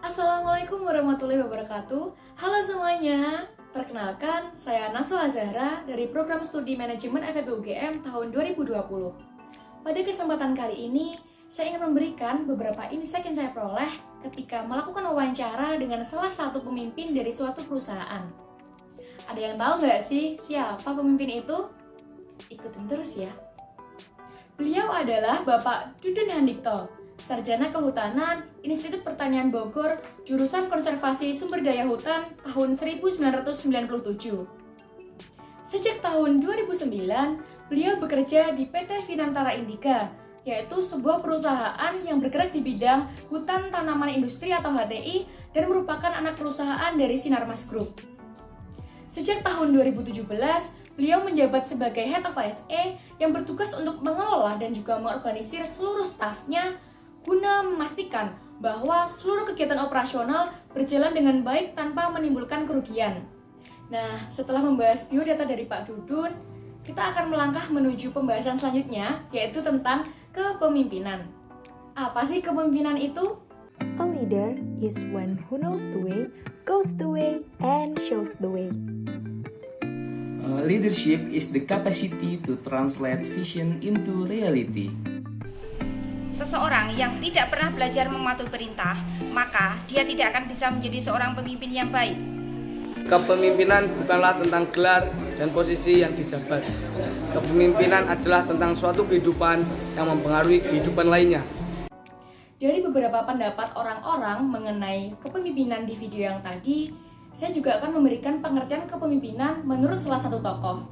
Assalamualaikum warahmatullahi wabarakatuh. Halo semuanya, perkenalkan saya Naswa Zahra dari Program Studi Manajemen FEB UGM tahun 2020. Pada kesempatan kali ini, saya ingin memberikan beberapa insight yang saya peroleh ketika melakukan wawancara dengan salah satu pemimpin dari suatu perusahaan. Ada yang tahu nggak sih siapa pemimpin itu? Ikutin terus ya. Beliau adalah Bapak Dudun Handikto, Sarjana Kehutanan, Institut Pertanian Bogor, jurusan Konservasi Sumber Daya Hutan tahun 1997. Sejak tahun 2009, beliau bekerja di PT Finantara Indika, yaitu sebuah perusahaan yang bergerak di bidang hutan tanaman industri atau HTI dan merupakan anak perusahaan dari Sinarmas Group. Sejak tahun 2017, beliau menjabat sebagai Head of ASE yang bertugas untuk mengelola dan juga mengorganisir seluruh stafnya guna memastikan bahwa seluruh kegiatan operasional berjalan dengan baik tanpa menimbulkan kerugian. Nah, setelah membahas biodata dari Pak Dudun, kita akan melangkah menuju pembahasan selanjutnya, yaitu tentang kepemimpinan. Apa sih kepemimpinan itu? A leader is one who knows the way, goes the way, and shows the way. Leadership is the capacity to translate vision into reality. Seseorang yang tidak pernah belajar mematuhi perintah, maka dia tidak akan bisa menjadi seorang pemimpin yang baik. Kepemimpinan bukanlah tentang gelar dan posisi yang dijabat. Kepemimpinan adalah tentang suatu kehidupan yang mempengaruhi kehidupan lainnya. Dari beberapa pendapat orang-orang mengenai kepemimpinan di video yang tadi, saya juga akan memberikan pengertian kepemimpinan menurut salah satu tokoh.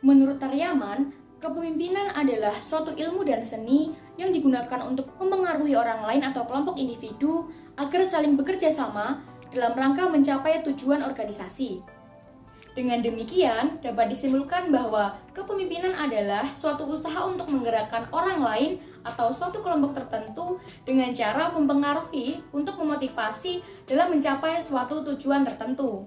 Menurut Tariaman, kepemimpinan adalah suatu ilmu dan seni yang digunakan untuk mempengaruhi orang lain atau kelompok individu agar saling bekerja sama dalam rangka mencapai tujuan organisasi. Dengan demikian, dapat disimpulkan bahwa kepemimpinan adalah suatu usaha untuk menggerakkan orang lain atau suatu kelompok tertentu dengan cara mempengaruhi untuk memotivasi dalam mencapai suatu tujuan tertentu.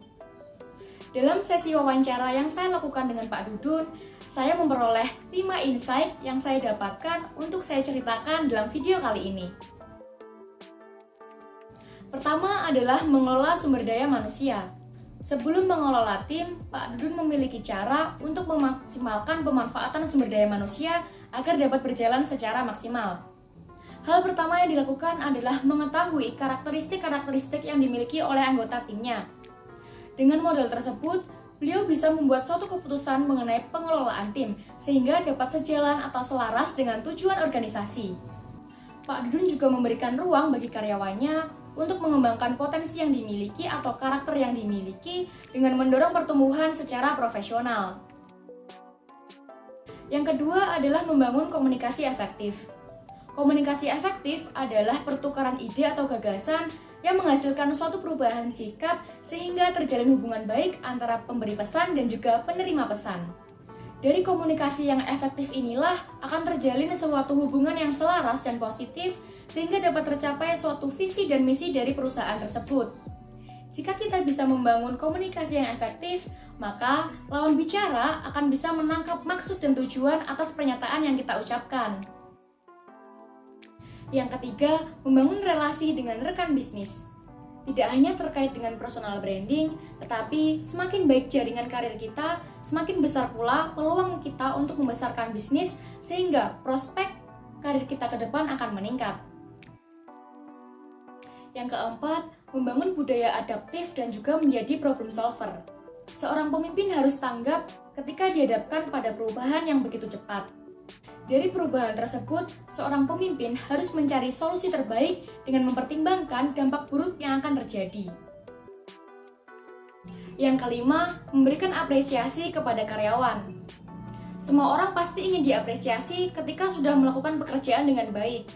Dalam sesi wawancara yang saya lakukan dengan Pak Dudun, saya memperoleh 5 insight yang saya dapatkan untuk saya ceritakan dalam video kali ini. Pertama adalah mengelola sumber daya manusia. Sebelum mengelola tim, Pak Dudun memiliki cara untuk memaksimalkan pemanfaatan sumber daya manusia agar dapat berjalan secara maksimal. Hal pertama yang dilakukan adalah mengetahui karakteristik-karakteristik yang dimiliki oleh anggota timnya. Dengan modal tersebut, beliau bisa membuat suatu keputusan mengenai pengelolaan tim sehingga dapat sejalan atau selaras dengan tujuan organisasi. Pak Dudun juga memberikan ruang bagi karyawannya untuk mengembangkan potensi yang dimiliki atau karakter yang dimiliki dengan mendorong pertumbuhan secara profesional. Yang kedua adalah membangun komunikasi efektif. Komunikasi efektif adalah pertukaran ide atau gagasan yang menghasilkan suatu perubahan sikap sehingga terjalin hubungan baik antara pemberi pesan dan juga penerima pesan. Dari komunikasi yang efektif inilah akan terjalin suatu hubungan yang selaras dan positif sehingga dapat tercapai suatu visi dan misi dari perusahaan tersebut. Jika kita bisa membangun komunikasi yang efektif, maka lawan bicara akan bisa menangkap maksud dan tujuan atas pernyataan yang kita ucapkan. Yang ketiga, membangun relasi dengan rekan bisnis. Tidak hanya terkait dengan personal branding, tetapi semakin baik jaringan karir kita, semakin besar pula peluang kita untuk membesarkan bisnis sehingga prospek karir kita ke depan akan meningkat. Yang keempat, membangun budaya adaptif dan juga menjadi problem solver. Seorang pemimpin harus tanggap ketika dihadapkan pada perubahan yang begitu cepat. Dari perubahan tersebut, seorang pemimpin harus mencari solusi terbaik dengan mempertimbangkan dampak buruk yang akan terjadi. Yang kelima, memberikan apresiasi kepada karyawan. Semua orang pasti ingin diapresiasi ketika sudah melakukan pekerjaan dengan baik.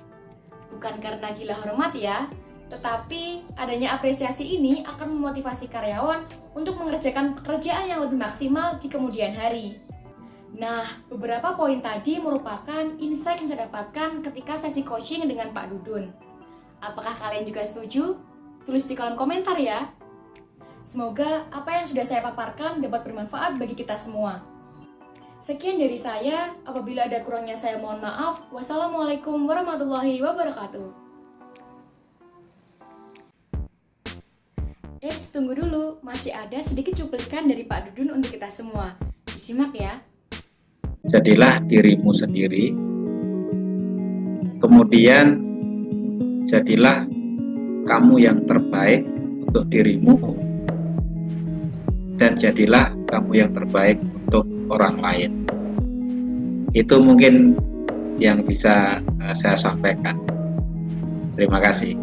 Bukan karena gila hormat ya, tetapi adanya apresiasi ini akan memotivasi karyawan untuk mengerjakan pekerjaan yang lebih maksimal di kemudian hari. Nah, beberapa poin tadi merupakan insight yang saya dapatkan ketika sesi coaching dengan Pak Dudun. Apakah kalian juga setuju? Tulis di kolom komentar ya. Semoga apa yang sudah saya paparkan dapat bermanfaat bagi kita semua. Sekian dari saya, apabila ada kurangnya saya mohon maaf. Wassalamualaikum warahmatullahi wabarakatuh. Tunggu dulu, masih ada sedikit cuplikan dari Pak Dudun untuk kita semua. Disimak ya. Jadilah dirimu sendiri, kemudian jadilah kamu yang terbaik untuk dirimu, dan jadilah kamu yang terbaik untuk orang lain. Itu mungkin yang bisa saya sampaikan. Terima kasih.